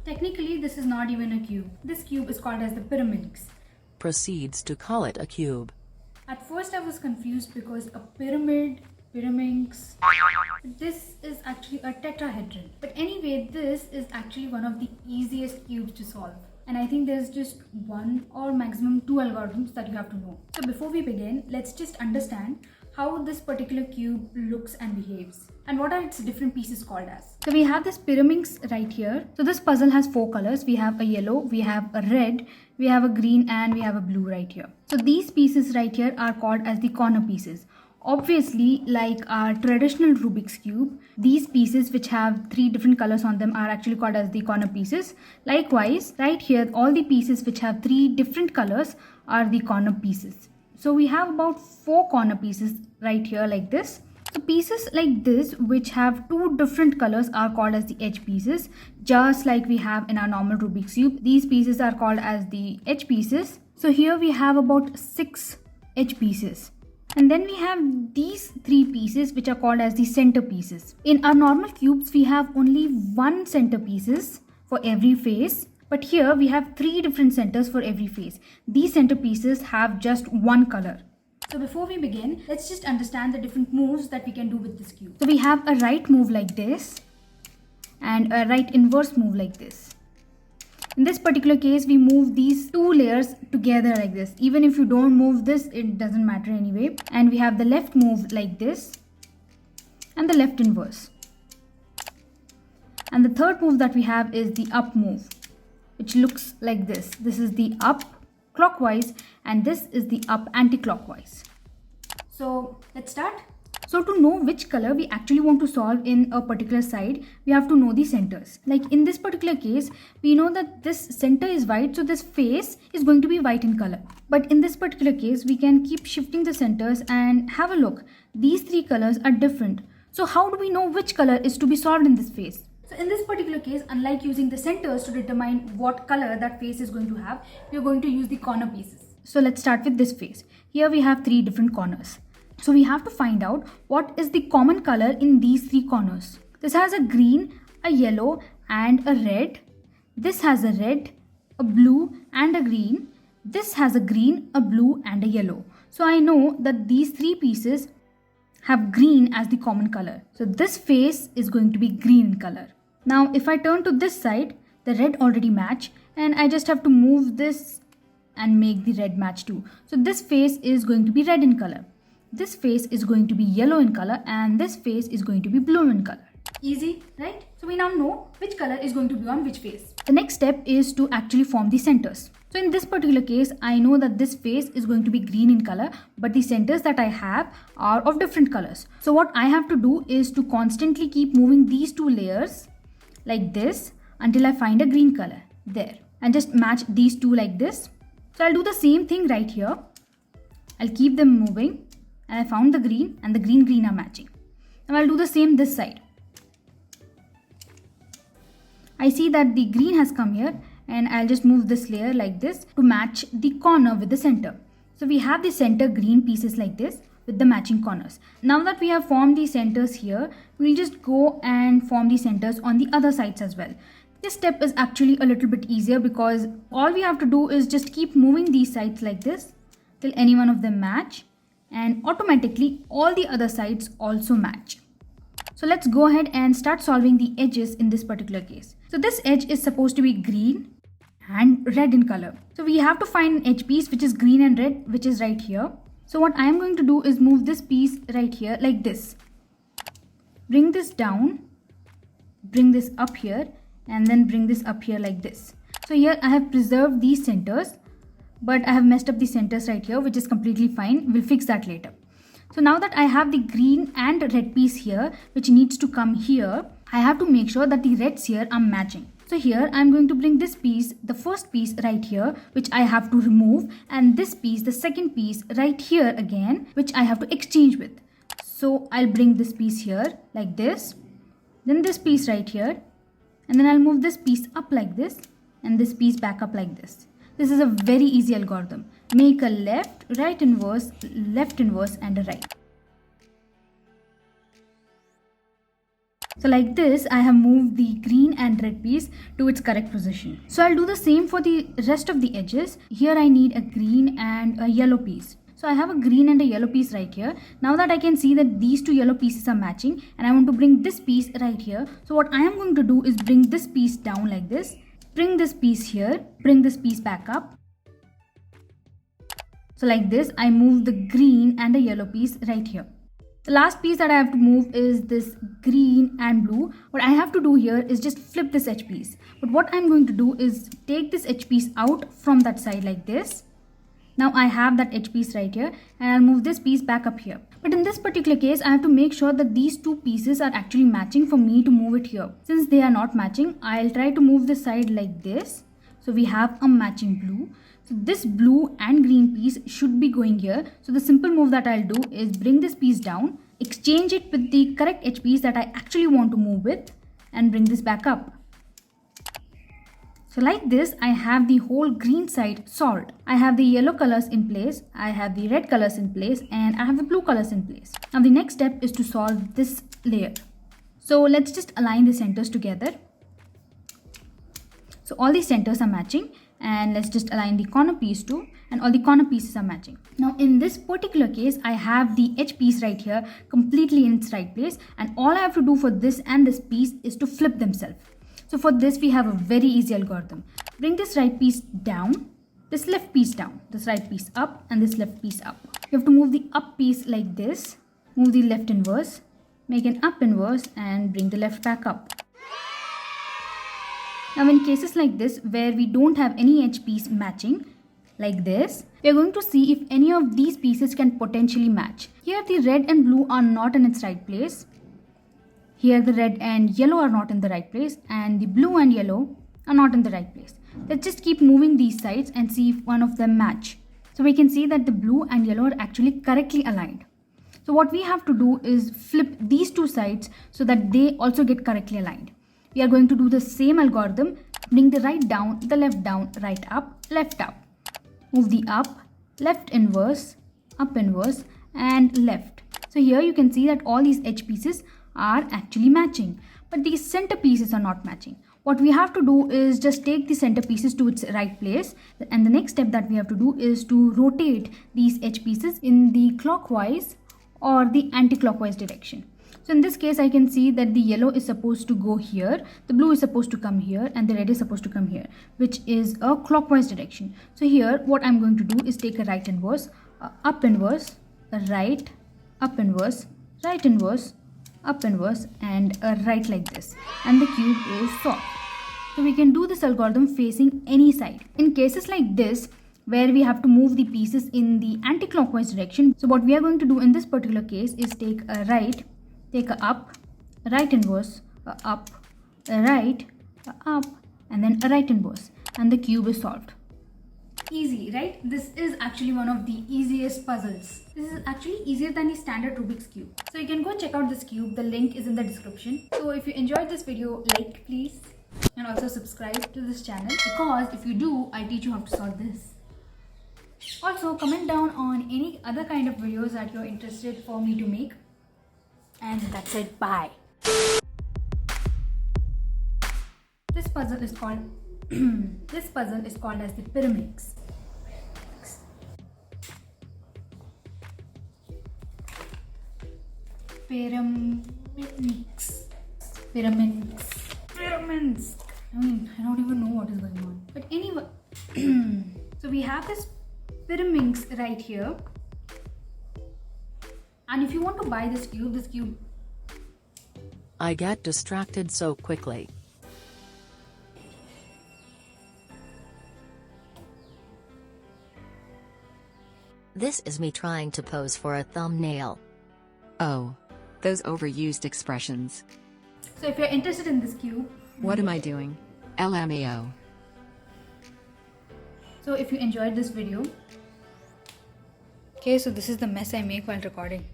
Technically, this is not even a cube. This cube is called as the pyraminx. Proceeds to call it a cube. At first I was confused because a pyramid, pyraminx, this is actually a tetrahedron. But anyway, this is actually one of the easiest cubes to solve. And I think there's just one or maximum two algorithms that you have to know. So before we begin, let's just understand how this particular cube looks and behaves and what are its different pieces called as. So we have this pyraminx right here. So this puzzle has four colors. We have a yellow, we have a red, we have a green, and we have a blue right here. So these pieces right here are called as the corner pieces. Obviously, like our traditional Rubik's Cube, these pieces which have three different colors on them are actually called as the corner pieces. Likewise, right here, all the pieces which have three different colors are the corner pieces. So we have about four corner pieces right here like this. So pieces like this which have two different colors are called as the edge pieces, just like we have in our normal Rubik's Cube. These pieces are called as the edge pieces. So here we have about 6 edge pieces. And then we have these 3 pieces which are called as the center pieces. In our normal cubes, we have only one center pieces for every face. But here we have 3 different centers for every face. These center pieces have just one color. So before we begin, let's just understand the different moves that we can do with this cube. So we have a right move like this and a right inverse move like this. In this particular case, we move these 2 layers together like this. Even if you don't move this, it doesn't matter anyway. And we have the left move like this and the left inverse. And the third move that we have is the up move, which looks like this. This is the up clockwise and this is the up anti-clockwise. So let's start. So to know which color we actually want to solve in a particular side, we have to know the centers. Like in this particular case, we know that this center is white, so this face is going to be white in color. But in this particular case, we can keep shifting the centers and have a look. These 3 colors are different. So how do we know which color is to be solved in this face? So in this particular case, unlike using the centers to determine what color that face is going to have, we are going to use the corner pieces. So let's start with this face. Here we have 3 different corners. So we have to find out what is the common color in these 3 corners. This has a green, a yellow, and a red. This has a red, a blue, and a green. This has a green, a blue, and a yellow. So I know that these 3 pieces have green as the common color. So this face is going to be green in color. Now if I turn to this side, the red already match, and I just have to move this and make the red match too. So this face is going to be red in color. This face is going to be yellow in color and this face is going to be blue in color. Easy, right? So we now know which color is going to be on which face. The next step is to actually form the centers. So in this particular case, I know that this face is going to be green in color, but the centers that I have are of different colors. So what I have to do is to constantly keep moving these 2 layers like this until I find a green color there, and just match these 2 like this. So I'll do the same thing right here. I'll keep them moving. And I found the green and the green are matching. Now I'll do the same this side. I see that the green has come here and I'll just move this layer like this to match the corner with the center. So we have the center green pieces like this with the matching corners. Now that we have formed the centers here, we'll just go and form the centers on the other sides as well. This step is actually a little bit easier because all we have to do is just keep moving these sides like this till any one of them match. And automatically all the other sides also match. So let's go ahead and start solving the edges in this particular case. So this edge is supposed to be green and red in color. So we have to find an edge piece which is green and red, which is right here. So what I am going to do is move this piece right here like this. Bring this down, bring this up here, and then bring this up here like this. So here I have preserved these centers, but I have messed up the centers right here, which is completely fine. We'll fix that later. So now that I have the green and red piece here, which needs to come here, I have to make sure that the reds here are matching. So here I'm going to bring this piece, the first piece right here, which I have to remove, and this piece, the second piece right here again, which I have to exchange with. So I'll bring this piece here like this, then this piece right here, and then I'll move this piece up like this, and this piece back up like this. This is a very easy algorithm. Make a left, right inverse, and a right. So like this, I have moved the green and red piece to its correct position. So I'll do the same for the rest of the edges. Here I need a green and a yellow piece. So I have a green and a yellow piece right here. Now that I can see that these two yellow pieces are matching, and I want to bring this piece right here. So what I am going to do is bring this piece down like this, bring this piece here, bring this piece back up. So like this, I move the green and the yellow piece right here. The last piece that I have to move is this green and blue. What I have to do here is just flip this edge piece. But what I'm going to do is take this edge piece out from that side like this. Now I have that edge piece right here, and I'll move this piece back up here. But in this particular case, I have to make sure that these two pieces are actually matching for me to move it here. Since they are not matching, I'll try to move this side like this. So we have a matching blue. So this blue and green piece should be going here. So the simple move that I'll do is bring this piece down, exchange it with the correct edge piece that I actually want to move with, and bring this back up. So like this, I have the whole green side solved. I have the yellow colors in place, I have the red colors in place, and I have the blue colors in place. Now the next step is to solve this layer. So let's just align the centers together. So all these centers are matching, and let's just align the corner piece too, and all the corner pieces are matching. Now in this particular case, I have the edge piece right here completely in its right place, and all I have to do for this and this piece is to flip themselves. So for this, we have a very easy algorithm. Bring this right piece down, this left piece down, this right piece up, and this left piece up. You have to move the up piece like this, move the left inverse, make an up inverse, and bring the left back up. Now in cases like this, where we don't have any edge piece matching, like this, we are going to see if any of these pieces can potentially match. Here the red and blue are not in its right place. Here the red and yellow are not in the right place, and the blue and yellow are not in the right place. Let's just keep moving these sides and see if one of them match. So we can see that the blue and yellow are actually correctly aligned. So what we have to do is flip these two sides so that they also get correctly aligned. We are going to do the same algorithm. Bring the right down, the left down, right up, left up. Move the up, left inverse, up inverse, and left. So here you can see that all these edge pieces are actually matching, but these center pieces are not matching. What we have to do is just take the center pieces to its right place, and the next step that we have to do is to rotate these edge pieces in the clockwise or the anti-clockwise direction. So in this case, I can see that the yellow is supposed to go here, the blue is supposed to come here, and the red is supposed to come here, which is a clockwise direction. So here what I'm going to do is take a right inverse, up inverse, a right, up inverse, right inverse, up inverse, and a right like this, and the cube is solved. So we can do this algorithm facing any side. In cases like this, where we have to move the pieces in the anti-clockwise direction, so what we are going to do in this particular case is take a right, take a up, a right inverse, a up, a right, a up, and then a right inverse, and the cube is solved. Easy, right? This is actually one of the easiest puzzles. This is actually easier than the standard Rubik's Cube. So you can go check out this cube. The link is in the description. So if you enjoyed this video, like please, and also subscribe to this channel, because if you do, I teach you how to solve this. Also comment down on any other kind of videos that you're interested for me to make. And that's it. Bye. This puzzle is called as the pyramids. Pyramids. I mean, I don't even know what is going on. But anyway, so we have this pyramids right here. And if you want to buy this cube. I get distracted so quickly. This is me trying to pose for a thumbnail. Oh. Those overused expressions. So if you're interested in this cube. What am I doing? LMAO. So if you enjoyed this video. Okay, so this is the mess I make while recording.